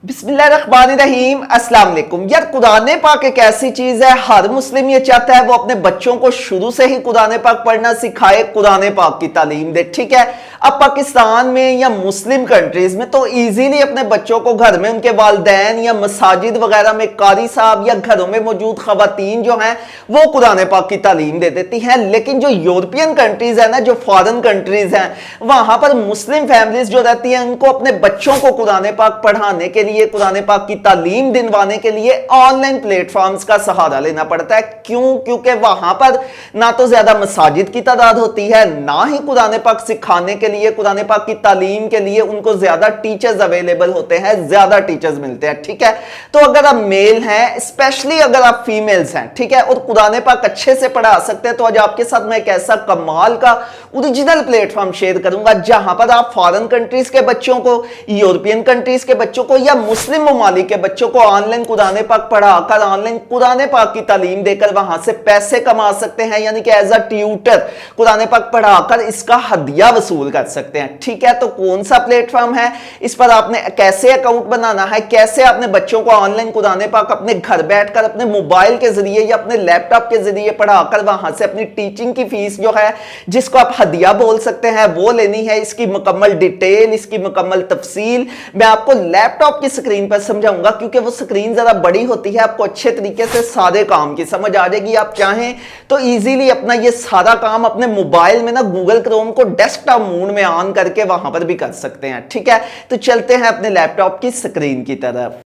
बिस्मिल्लाहिर्रहमानिर्रहीम अस्सलाम वालेकुम। यार कुरान पाक एक ऐसी चीज है, हर मुस्लिम ये चाहता है वो अपने बच्चों को शुरू से ही कुरान पाक पढ़ना सिखाए, कुरान पाक की तालीम दे। ठीक है, अब पाकिस्तान में या मुस्लिम कंट्रीज में तो इजीली अपने बच्चों को घर में उनके वालिदैन या मसाजिद वगैरह में कारी साहब या घरों में मौजूद खवातीन जो हैं वो कुरान पाक की तालीम दे देती हैं। लेकिन जो यूरोपियन कंट्रीज है ना, जो फॉरेन कंट्रीज हैं, वहां पर मुस्लिम फैमिलीज जो रहती हैं उनको अपने बच्चों को कुरान पाक पढ़ाने के लिए, कुरान पाक की तालीम दिलवाने के लिए ऑनलाइन प्लेटफॉर्म्स का सहारा लेना पड़ता है। क्यों? क्योंकि वहां पर ना तो ज्यादा मसाजिद की तादाद होती है, ना ही कुरान पाक सिखाने के लिए, कुरान पाक की तालीम के लिए उनको ज्यादा टीचर्स अवेलेबल होते हैं, ज्यादा टीचर्स मिलते हैं। ठीक है, तो अगर आप मेल हैं, स्पेशली अगर आप फीमेल्स हैं, ठीक है, और कुरान पाक अच्छे से पढ़ा सकते हैं, तो आज आपके साथ मैं एक ऐसा कमाल का ओरिजिनल प्लेटफॉर्म शेयर करूंगा जहां पर आप फॉरेन कंट्रीज के बच्चों को, यूरोपियन कंट्रीज के बच्चों को या मुस्लिम ममालिक के बच्चों को ऑनलाइन कुरान पाक पढ़ाकर, ऑनलाइन कुरान पाक की तालीम देकर वहां से पैसे कमा सकते हैं, यानी कि एज अ ट्यूटर कुरान पाक पढ़ाकर इसका हदिया वसूल कर सकते हैं। ठीक है, तो कौन सा प्लेटफॉर्म है, इस पर आपने कैसे अकाउंट बनाना है, कैसे अपने बच्चों को ऑनलाइन कुरान पाक अपने घर बैठकर अपने मोबाइल के जरिए या अपने लैपटॉप के जरिए पढ़ाकर वहां से अपनी टीचिंग की फीस जो है, जिसको आप हदिया बोल सकते हैं, वो लेनी है। इसकी मुकम्मल डिटेल, इसकी मुकम्मल तफसील मैं आपको लैपटॉप की स्क्रीन पर समझाऊंगा, क्योंकि वो स्क्रीन जरा बड़ी होती है, आपको अच्छे तरीके से सारे काम की समझ आ जाएगी। आप चाहें तो इजीली अपना ये सारा काम अपने मोबाइल में ना गूगल क्रोम को डेस्कटॉप मोड में ऑन करके वहां पर भी कर सकते हैं। ठीक है, तो चलते हैं अपने लैपटॉप की स्क्रीन की तरफ।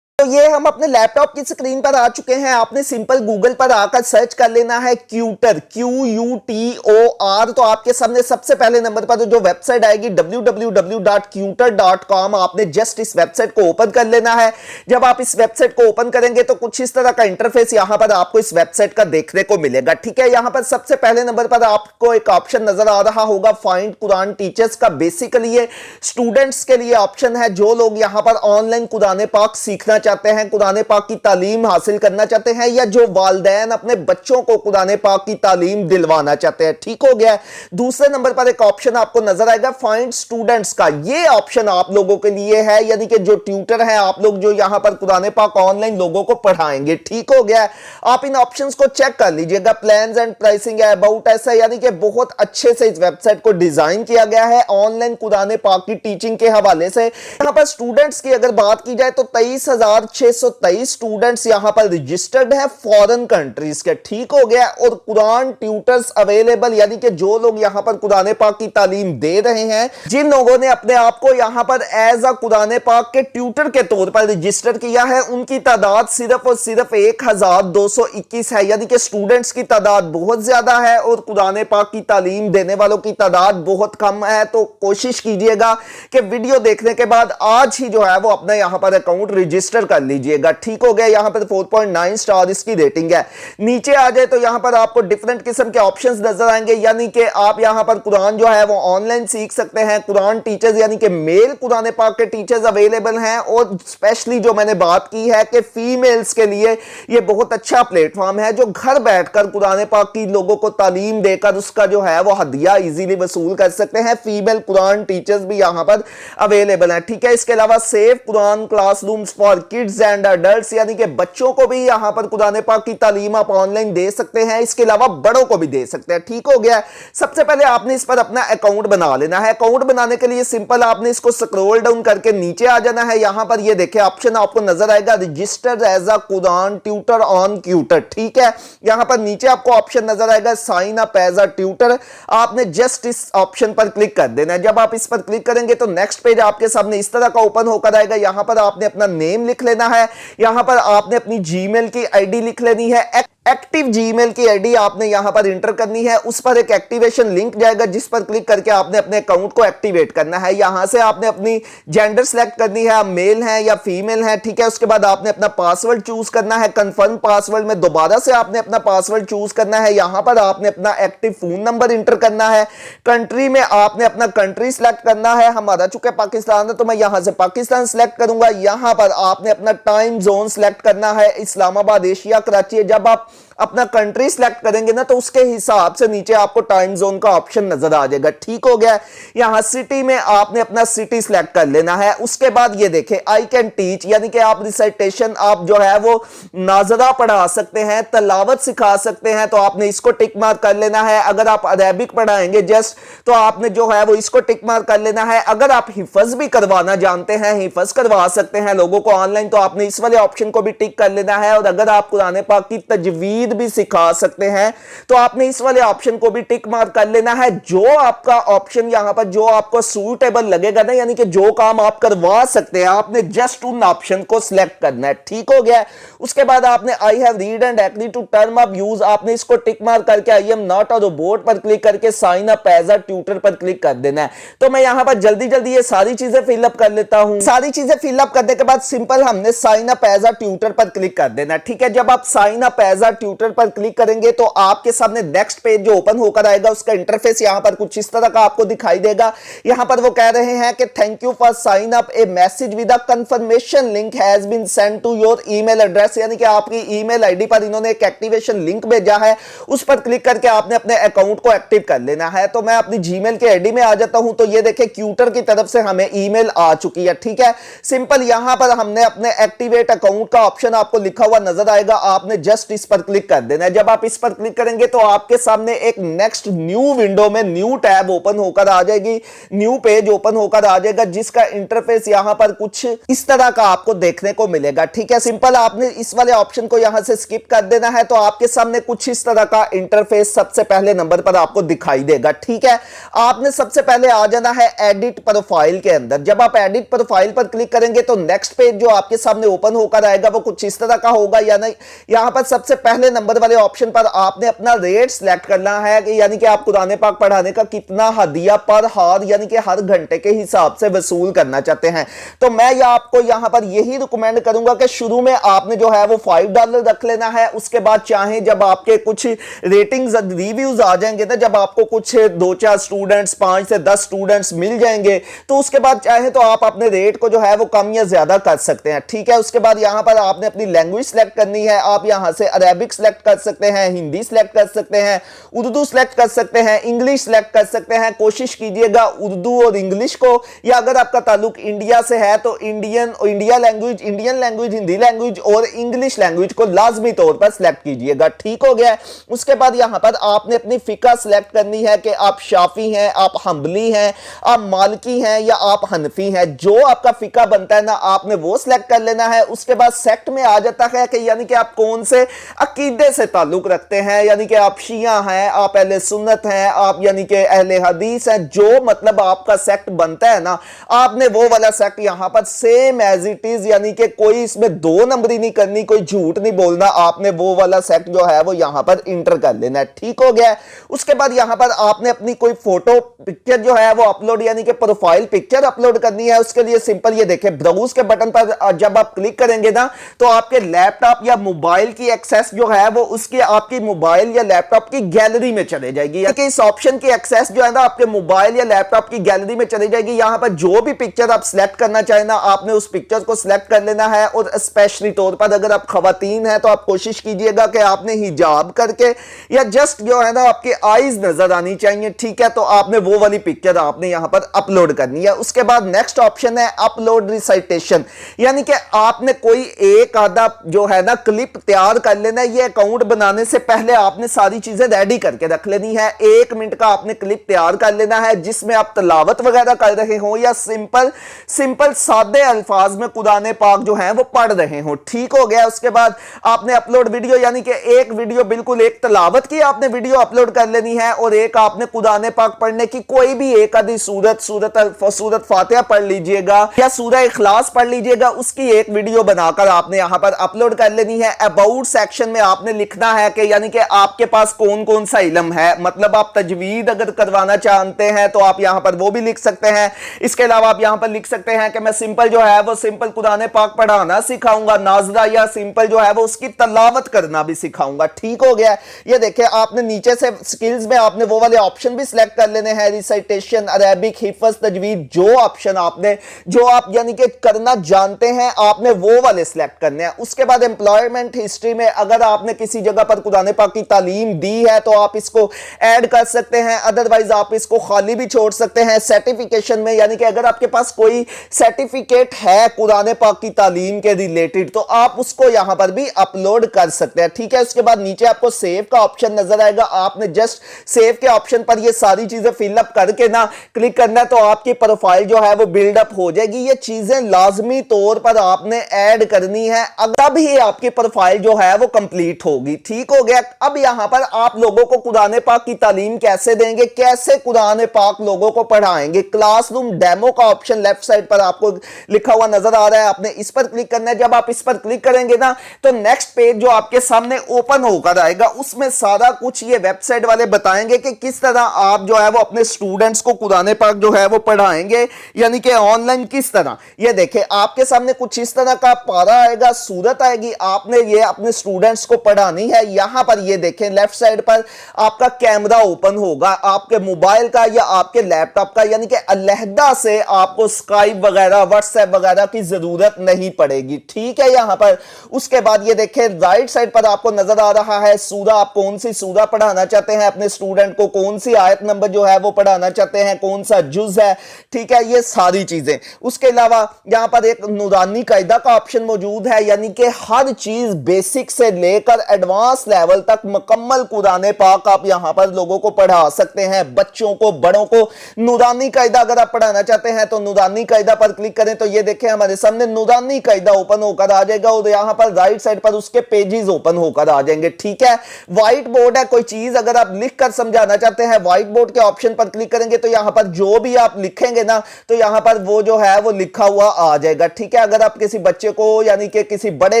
तो ये हम अपने लैपटॉप की स्क्रीन पर आ चुके हैं। आपने सिंपल गूगल पर आकर सर्च कर लेना है क्यूटर, QUTOR। तो आपके सामने सबसे पहले नंबर पर जो वेबसाइट आएगी www.quter.com, आपने जस्ट इस वेबसाइट को ओपन कर लेना है। जब आप इस वेबसाइट को ओपन करेंगे तो कुछ इस तरह का इंटरफेस यहां पर आपको इस वेबसाइट का देखने को मिलेगा। ठीक है, यहां पर सबसे पहले नंबर पर आपको एक ऑप्शन नजर आ रहा होगा फाइंड कुरान टीचर्स का। बेसिकली ये स्टूडेंट्स के लिए ऑप्शन है, जो लोग यहां पर ऑनलाइन कुरान पाक सीखना चाहते हैं, कुरान पाक की तालीम हासिल करना चाहते हैं, या जो वालिदैन अपने बच्चों को कुरान पाक की तालीम दिलवाना चाहते हैं। ठीक हो गया। दूसरे नंबर पर एक ऑप्शन आपको नजर आएगा फाइंड स्टूडेंट्स का। ये ऑप्शन आप लोगों के लिए है, यानी कि जो ट्यूटर है, आप लोग जो यहां पर कुरान पाक ऑनलाइन लोगों को पढ़ाएंगे। ठीक हो गया। आप इन ऑप्शंस को चेक कर लीजिएगा। प्लान्स एंड प्राइसिंग है, अबाउट ऐसा, यानी कि बहुत अच्छे से इस वेबसाइट को डिजाइन किया गया है ऑनलाइन कुरान पाक की टीचिंग के हवाले से। यहां पर स्टूडेंट्स की अगर बात की जाए तो 23,623 स्टूडेंट्स यहां पर रजिस्टर्ड है फॉरेन कंट्रीज के। ठीक हो गया। और कुरान ट्यूटर्स अवेलेबल, यानी कि जो लोग यहां पर कुरान पाक की तालीम दे रहे हैं, जिन लोगों ने अपने आप को यहां पर एज अ कुरान पाक के ट्यूटर के तौर पर रजिस्टर किया है, उनकी तादाद सिर्फ और सिर्फ 1,221 है, यानी कि स्टूडेंट्स की तादाद बहुत ज्यादा है और कुरान पाक की तालीम देने वालों की तादाद बहुत कम है। तो कोशिश कीजिएगा कि वीडियो देखने के बाद आज ही जो है वो अपना यहां पर अकाउंट रजिस्टर कर लीजिएगा। ठीक हो गया। यहां पर 4.9 स्टार इसकी रेटिंग है। नीचे आ जाए तो यहां पर आपको डिफरेंट किस्म के ऑप्शंस नजर आएंगे, यानी कि आप यहां पर कुरान जो है वो ऑनलाइन सीख सकते हैं। कुरान टीचर्स, यानी कि मेल कुरान पाक के टीचर्स अवेलेबल हैं, और स्पेशली जो मैंने बात की है कि फीमेल्स के लिए ये बहुत अच्छा प्लेटफॉर्म है, जो घर बैठकर कुरान पाक की लोगों को तालीम देकर उसका जो है वो हदिया इजीली वसूल कर सकते हैं। फीमेल कुरान टीचर्स भी यहां पर अवेलेबल हैं। ठीक है, इसके अलावा safe Quran classrooms for kids and adults, यानी कि बच्चों को भी यहां पर कुरान पाक की तालीम आप ऑनलाइन दे सकते हैं, इसके अलावा बड़ों को भी दे सकते हैं। ठीक हो गया। सबसे पहले आपने इस पर अपना अकाउंट बना लेना है। अकाउंट बनाने के लिए सिंपल आपने इसको स्क्रॉल डाउन करके नीचे आ जाना है। यहां पर ये देखिए ऑप्शन आपको नजर आएगा register as a Quran tutor on Qutor. ठीक है, यहां पर नीचे आपको ऑप्शन नजर आएगा sign up as a tutor. आपने जस्ट इस ऑप्शन पर क्लिक कर देना है। जब आप इस पर क्लिक करेंगे तो नेक्स्ट पेज आपके सामने इस तरह का ओपन होकर आएगा। यहां पर आपने अपना नेम लिख लेना है, यहां पर आपने अपनी जीमेल की आईडी लिख लेनी है। एक्टिव जीमेल की आईडी आपने यहां पर इंटर करनी है। उस पर एक एक्टिवेशन लिंक जाएगा, जिस पर क्लिक करके आपने अपने अकाउंट को एक्टिवेट करना है। यहां से आपने अपनी जेंडर सेलेक्ट करनी है, आप मेल हैं या फीमेल हैं। ठीक है, उसके बाद आपने अपना पासवर्ड चूज करना है। कंफर्म पासवर्ड में दोबारा से आपने अपना पासवर्ड चूज करना है। यहां पर आपने अपना एक्टिव फोन नंबर इंटर करना है। कंट्री में आपने अपना कंट्री सेलेक्ट करना है। हमारा चूंकि पाकिस्तान है तो मैं यहां से पाकिस्तान सेलेक्ट करूंगा। यहां पर आपने अपना टाइम जोन सेलेक्ट करना है। इस्लामाबाद एशिया कराची है। जब आप अपना कंट्री सिलेक्ट करेंगे ना तो उसके हिसाब से नीचे आपको टाइम जोन का ऑप्शन नजर आ जाएगा। ठीक हो गया। यहां सिटी में आपने अपना सिटी सिलेक्ट कर लेना है। उसके बाद ये देखें आई कैन टीच, यानी कि आप रिसाइटेशन आप जो है वो नाजरा पढ़ा सकते हैं, तलावत सिखा सकते हैं, तो आपने इसको टिक मार्क कर लेना है। अगर आप अरेबिक पढ़ाएंगे जस्ट तो आपने जो है वो इसको टिक मार्क कर लेना है। अगर आप हिफज भी करवाना जानते हैं, हिफज करवा सकते हैं लोगों को ऑनलाइन, तो आपने इस वाले ऑप्शन को भी टिक कर लेना है। और अगर आप कुरान पाक की तजवीद भी सिखा सकते हैं तो आपने इस वाले ऑप्शन को भी टिक मार्क कर लेना है। जो आपका ऑप्शन यहां पर जो आपको सूटेबल लगेगा ना, यानी कि जो काम आप करवा सकते हैं, आपने जस्ट उन ऑप्शन को सिलेक्ट करना है। ठीक हो गया। उसके बाद आपने I have read and agree to term of use, आपने इसको टिक मार्क करके I am not a robot पर क्लिक करके sign up as a tutor पर क्लिक कर देना है। तो मैं यहां पर जल्दी जल्दी ये सारी चीजें फिलअप कर लेता हूं। सारी चीजें फिलअप करने के बाद सिंपल हमने sign up as a tutor पर क्लिक कर देना। ठीक है। जब आप sign up as a tutor पर क्लिक करेंगे तो आपके सामने नेक्स्ट पेज जो ओपन होकर आएगा उसका इंटरफेस यहां पर कुछ इस तरह का आपको दिखाई देगा। यहां पर वो कह रहे हैं कि thank you for sign up, a message with a confirmation link has been send to your email address, यानी कि आपकी ईमेल आईडी पर इन्होंने एक एक्टिवेशन लिंक भेजा है, उस पर क्लिक करके आपने अपने अकाउंट को एक्टिव कर लेना है। तो मैं अपनी जीमेल के आईडी में आ जाता हूं, तो ये देखें ट्यूटर की तरफ से हमें ईमेल आ चुकी है। ठीक है। सिंपल यहां पर हमने अपने एक्टिवेट अकाउंट का ऑप्शन आपको लिखा हुआ नजर आएगा, आपने जस्ट इस पर क्लिक कर देना है। जब आप इस पर क्लिक करेंगे तो आपके सामने एक नेक्स्ट न्यू विंडो में न्यू टैब ओपन होकर आ जाएगी, न्यू पेज ओपन होकर आ जाएगा, जिसका इंटरफेस यहां पर कुछ इस तरह का आपको देखने को मिलेगा। ठीक है। सिंपल आपने इस वाले ऑप्शन को यहां से स्किप कर देना है, तो आपके सामने कुछ इस तरह का इंटरफेस सबसे पहले नंबर पर आपको दिखाई देगा। ठीक है। आपने सबसे पहले आ जाना है एडिट प्रोफाइल के अंदर। जब आप एडिट प्रोफाइल पर क्लिक करेंगे तो नेक्स्ट पेज जो आपके सामने ओपन होकर आएगा वो कुछ इस तरह का होगा। यानी यहां पर सबसे पहले नंबर वाले ऑप्शन पर आपने अपना रेट सिलेक्ट करना है, यानी कि आप कुरान पाक पढ़ाने का कितना हदिया पर हार यानी कि हर घंटे के हिसाब से वसूल करना चाहते हैं। तो मैं आपको यहां पर यही रिकमेंड करूंगा कि शुरू में आपने जो है वो $5 रख लेना है। उसके बाद चाहे जब आपके कुछ रेटिंग्स रिव्यूज आ जाएंगे ना, जब आपको कुछ 2-4 स्टूडेंट्स 5 से 10 स्टूडेंट्स मिल जाएंगे तो उसके बाद चाहे तो आप अपने रेट को जो है वो कम या ज्यादा कर सकते हैं। ठीक है। उसके बाद यहां पर आपने अपनी लैंग्वेज सेलेक्ट करनी है। आप यहां से अरेबिक सेलेक्ट कर सकते हैं, हिंदी सेलेक्ट कर सकते हैं, उर्दू सेलेक्ट कर सकते हैं, इंग्लिश सेलेक्ट कर सकते हैं। कोशिश कीजिएगा उर्दू और इंग्लिश को, या अगर आपका ताल्लुक इंडिया से है तो इंडियन लैंग्वेज, हिंदी लैंग्वेज और इंग्लिश लैंग्वेज को लाजमी तौर पर सिलेक्ट कीजिएगा। ठीक हो गया। उसके बाद यहां पर आपने अपनी फिका सिलेक्ट करनी है कि आप शाफी हैं, आप हंबली हैं, आप मालिकी हैं या आप हनफी हैं। जो आपका फिका बनता है ना आपने वो सिलेक्ट कर लेना है। उसके बाद सेक्ट में आ जाता है कि यानी कि आप कौन से अकीदे से ताल्लुक रखते हैं, यानी कि आप शिया हैं, आप अहले सुन्नत हैं, आप यानी कि अहले हदीस हैं। जो मतलब आपका सेक्ट बनता है ना आपने वो वाला सेक्ट यहां पर सेम एज इट इज, यानी कि कोई इसमें 2 नंबरी नहीं करनी, कोई झूठ नहीं बोलना, आपने वो वाला सेक्ट जो है वो यहां पर इंटर कर लेना है। ठीक हो गया। उसके बाद यहां पर आपने अपनी कोई फोटो पिक्चर जो है वो अपलोड यानी कि प्रोफाइल पिक्चर अपलोड करनी है। उसके लिए सिंपल ये देखें ब्राउज के बटन पर जब आप क्लिक करेंगे ना तो आपके लैपटॉप या मोबाइल की एक्सेस जो है वो उसकी आपकी मोबाइल या लैपटॉप की गैलरी में चले जाएगी, यानी कि इस ऑप्शन की एक्सेस जो है ना आपके मोबाइल या लैपटॉप की गैलरी में चली जाएगी। यहां पर जो भी पिक्चर आप सिलेक्ट करना चाहे ना आपने उस पिक्चर को सिलेक्ट कर लेना है। और स्पेशली तौर पर अगर आप खवातीन हैं तो आप कोशिश कीजिएगा कि आपने हिजाब करके या जस्ट जो है ना आपकी आईज नजर आनी चाहिए। ठीक है। तो आपने वो वाली पिक्चर आपने यहां पर अपलोड करनी है। उसके बाद नेक्स्ट ऑप्शन है अपलोड रिसाइटेशन, यानी कि आपने कोई एक आधा जो है ना क्लिप तैयार कर लेना है। ये अकाउंट बनाने से पहले आपने सारी चीजें रेडी करके रख लेनी है। 1 मिनट का आपने क्लिप तैयार कर लेना है जिसमें आप तलावत वगैरह कर रहे हो या सिंपल सादे अल्फाज में कुरान पाक जो है वो पढ़ रहे हो। ठीक हो गया। उसके बाद आपने अपलोड वीडियो यानी कि एक वीडियो बिल्कुल एक तलावत की आपने वीडियो अपलोड कर लेनी है और एक आपने कुरान पाक पढ़ने की कोई भी एक आधी सूरत फातिहा पढ़ लीजिएगा या सूरह इखलास पढ़ लीजिएगा, उसकी एक वीडियो बनाकर आपने यहां पर अपलोड कर लेनी है। अबाउट सेक्शन में आपने लिखना है कि यानी कि आपके पास कौन कौन सा इल्म है, मतलब आप तजवीद अगर करवाना चाहते हैं तो आप यहां पर वो भी लिख सकते हैं। इसके अलावा आप यहां पर लिख सकते हैं कि मैं सिंपल जो है वो सिंपल कुरान पाक पढ़ाना सिखाऊंगा, नाजरा या सिंपल जो है वो उसकी तलावत करना भी सिखाऊंगा। ठीक हो गया। ये देखिए आपने नीचे से स्किल्स में आपने वो वाले ऑप्शन भी सिलेक्ट कर लेने हैं, रिसाइटेशन, अरेबिक, हिफ्ज, तजवीद। जो ऑप्शन आपने जो आप यानी कि करना जानते हैं आपने वो वाले सिलेक्ट करने हैं। उसके बाद एम्प्लॉयमेंट हिस्ट्री में अगर आपने किसी जगह पर कुरान पाक की तालीम दी है तो आप इसको ऐड कर सकते हैं, अदरवाइज आप इसको खाली भी छोड़ सकते हैं। सर्टिफिकेशन में यानी कि अगर आपके पास कोई सर्टिफिकेट है कुरान पाक की तालीम के रिलेटेड तो आप उसको यहां पर भी अपलोड कर सकते हैं, ठीक है। उसके बाद नीचे आपको सेव का ऑप्शन नजर आएगा, आपने जस्ट सेव के ऑप्शन पर ये सारी चीजें फिलअप करके ना क्लिक करना है तो आपकी प्रोफाइल जो है वो बिल्डअप हो जाएगी। ये चीजें लाजमी तौर पर आपने ऐड करनी है, तब ही आपकी प्रोफाइल जो है वो कंप्लीट होगी, ठीक हो गया। अब यहां पर आप लोगों को कुरान पाक की तालीम कैसे देंगे, कैसे कुरान पाक लोगों को पढ़ाएंगे। क्लासरूम डेमो का ऑप्शन लेफ्ट साइड पर आपको लिखा हुआ नजर आ रहा है, आपने इस पर क्लिक करना है। जब आप इस पर क्लिक करेंगे ना तो नेक्स्ट पेज जो आपके सामने ओपन होकर आएगा उसमें सारा कुछ ये वेबसाइट वाले बताएंगे कि किस तरह आप जो है वो अपने स्टूडेंट्स को कुरान पाक जो है वो पढ़ाएंगे, यानी कि ऑनलाइन किस तरह। ये देखें आपके सामने कुछ इस तरह का पारा आएगा, सूरत आएगी, आपने ये अपने स्टूडेंट्स को पढ़ानी है। यहां पर ये देखें लेफ्ट साइड पर आपका कैमरा ओपन होगा आपके मोबाइल का या आपके लैपटॉप का, यानी कि अलहदा से आपको स्काइप वगैरह व्हाट्सएप वगैरह की जरूरत नहीं पड़ेगी, ठीक है। यहां पर उसके बाद ये देखें राइट साइड पर आपको नजर आ रहा है सूरा, आप कौन सी सूरा पढ़ाना चाहते हैं अपने स्टूडेंट को, कौन सी आयत नंबर जो है वो पढ़ाना चाहते हैं, कौन सा जुज है, ठीक है, ये सारी चीजें। उसके अलावा यहां पर एक नूरानी कायदा का ऑप्शन मौजूद है, यानी कि हर चीज बेसिक से लेकर एडवांस लेवल तक मुकम्मल कुरान पाक आप यहां पर लोगों को पढ़ा सकते हैं, बच्चों को बड़ों को। नूरानी कायदा अगर आप पढ़ाना चाहते हैं तो नूरानी कायदा पर क्लिक करें तो ये देखें हमारे सामने नूरानी कायदा ओपन होकर आ जाएगा और यहां पर राइट साइड पर उसके पेजेस ओपन होकर आ जाएंगे, ठीक है। व्हाइट बोर्ड है, कोई चीज अगर आप लिख कर समझाना चाहते हैं व्हाइट बोर्ड के ऑप्शन पर क्लिक करेंगे तो यहां पर जो भी आप लिखेंगे ना तो यहां पर वो जो है वो लिखा हुआ आ जाएगा, ठीक है। अगर आप किसी बच्चे को यानी कि किसी बड़े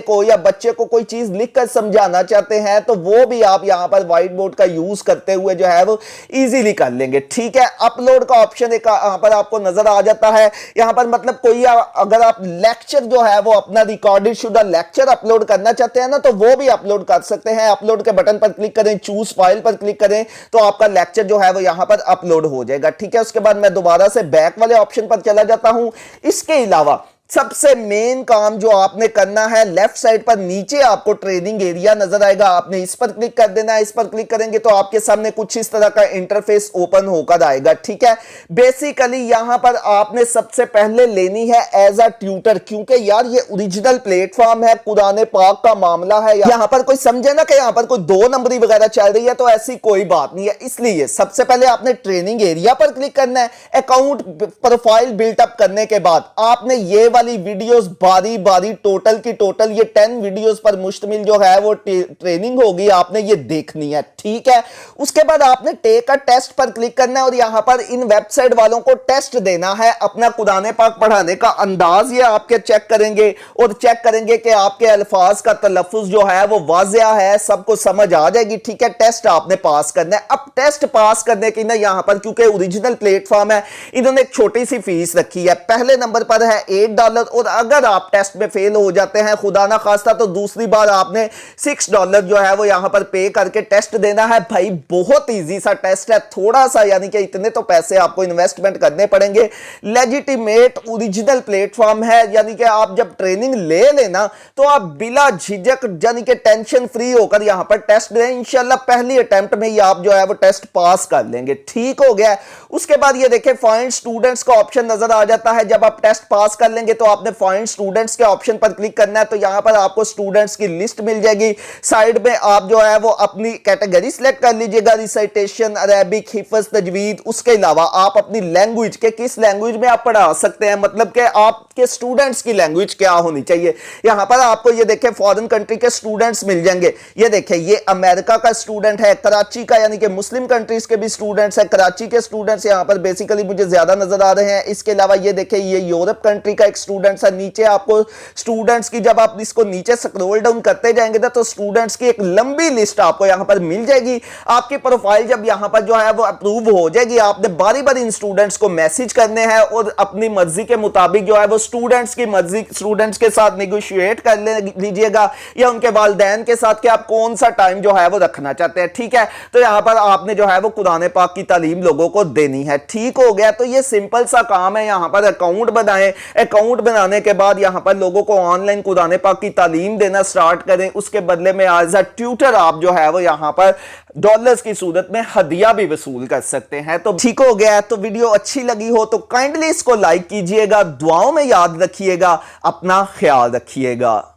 को या बच्चे को कोई चीज लिखकर समझाना चाहते हैं तो वो भी आप यहां पर व्हाइट बोर्ड का यूज करते हुए जो है वो इजीली कर लेंगे, ठीक है। अपलोड का ऑप्शन एक यहां पर आपको नजर आ जाता है, यहां पर मतलब कोई अगर आप लेक्चर जो है वो अपना रिकॉर्डेड शुदा लेक्चर अपलोड करना चाहते हैं ना तो वो भी अपलोड कर सकते हैं। अपलोड के बटन पर क्लिक करें, चूज फाइल पर क्लिक करें तो आपका लेक्चर जो है वो यहां पर अपलोड हो जाएगा, ठीक है। उसके बाद मैं दोबारा से बैक वाले ऑप्शन पर चला जाता हूं। इसके अलावा सबसे मेन काम जो आपने करना है, लेफ्ट साइड पर नीचे आपको ट्रेनिंग एरिया नजर आएगा, आपने इस पर क्लिक कर देना है। इस पर क्लिक करेंगे तो आपके सामने कुछ इस तरह का इंटरफेस ओपन होकर आएगा, ठीक है। बेसिकली यहां पर आपने सबसे पहले लेनी है एज अ ट्यूटर, क्योंकि यार ये ओरिजिनल प्लेटफॉर्म है, कुरान पाक का मामला है। यहां पर कोई समझे ना कि यहां पर कोई 2 नंबरी वगैरह चल रही है, तो ऐसी कोई बात नहीं है। इसलिए सबसे पहले आपने ट्रेनिंग एरिया पर क्लिक करना है। अकाउंट प्रोफाइल बिल्टअप करने के बाद आपने ये वाली वीडियोस बारी बारी टोटल की टोटल ये 10 वीडियोस पर मुश्तमिल जो है वो ट्रेनिंग होगी, आपने ये देखनी है, ठीक है। उसके बाद आपने टेक अ टेस्ट पर क्लिक करना है और यहां पर इन वेबसाइट वालों को टेस्ट देना है अपना कुरान पाक पढ़ाने का अंदाज। ये आपके चेक करेंगे और चेक करेंगे कि आपके अल्फाज का तलफ्फुज जो है वो वाज़िया है, सबको समझ आ जाएगी, ठीक है। टेस्ट आपने पास करना है। अब टेस्ट पास करने की ना यहां पर क्योंकि ओरिजिनल प्लेटफॉर्म है इन्होंने एक छोटी सी फीस रखी है। पहले नंबर पर है $8 और अगर आप टेस्ट में फेल हो जाते हैं खुदा ना खास्ता तो दूसरी बार आपने $6 जो है वो यहां पर पे करके टेस्ट देना है। भाई बहुत इजी सा टेस्ट है, थोड़ा सा यानी कि इतने तो पैसे आपको इन्वेस्टमेंट करने पड़ेंगे। लेजिटिमेट ओरिजिनल प्लेटफॉर्म है, यानी कि आप जब ट्रेनिंग ले लेना तो आप बिला झिझक यानी कि टेंशन फ्री होकर यहां पर टेस्ट दें। इंशाल्लाह पहली अटेम्प्ट में ही आप जो है वो टेस्ट पास कर लेंगे, ठीक हो गया। उसके बाद ये देखें फाइंड स्टूडेंट्स का ऑप्शन नजर आ जाता है। जब आप टेस्ट पास कर लेंगे तो आपने फाइंड स्टूडेंट्स के ऑप्शन पर क्लिक करना है तो यहां पर आपको स्टूडेंट्स की लिस्ट मिल जाएगी। साइड में आप जो है वो अपनी कैटेगरी सिलेक्ट कर लीजिएगा, रिसाइटेशन, अरेबिक, हिफ्ज, तजवीद। उसके अलावा आप अपनी लैंग्वेज के किस लैंग्वेज में आप पढ़ा सकते हैं, मतलब कि आपके स्टूडेंट्स की लैंग्वेज क्या होनी चाहिए। यहां पर आपको ये देखें फॉरेन कंट्री के स्टूडेंट्स मिल जाएंगे। ये देखें ये अमेरिका का स्टूडेंट है, कराची का यानी कि मुस्लिम कंट्रीज के भी स्टूडेंट्स है, कराची के स्टूडेंट्स यहां पर बेसिकली मुझे ज्यादा नजर आ रहे हैं। इसके अलावा ये देखें ये यूरोप कंट्री का एक स्टूडेंट्स है। नीचे आपको स्टूडेंट्स की जब आप इसको नीचे स्क्रॉल डाउन करते जाएंगे तो स्टूडेंट्स की एक लंबी लिस्ट आपको यहां पर मिल जाएगी। आपकी प्रोफाइल जब यहां पर जो है वो अप्रूव हो जाएगी, आपने बारी बारी इन स्टूडेंट्स को मैसेज करने हैं और अपनी मर्जी के मुताबिक जो है वो स्टूडेंट्स की मर्जी स्टूडेंट्स के साथ नेगोशिएट कर लीजिएगा या उनके वालिदैन के साथ कि आप कौन सा टाइम जो है वो रखना चाहते हैं, ठीक है। तो यहां पर आपने जो है वो कुरान पाक की तालीम लोगों को देनी है, ठीक हो गया। तो ये सिंपल सा काम है, यहां पर अकाउंट बनाएं। अकाउंट अकाउंट बनाने के बाद यहाँ पर लोगों को ऑनलाइन कुरान पाक की तालीम देना स्टार्ट करें, उसके बदले में एज अ ट्यूटर आप जो है वो यहाँ पर डॉलर्स की सूरत में हदिया भी वसूल कर सकते हैं। तो ठीक हो गया। तो वीडियो अच्छी लगी हो तो काइंडली इसको लाइक कीजिएगा, दुआओं में याद रखिएगा, अपना ख्याल रखिएगा।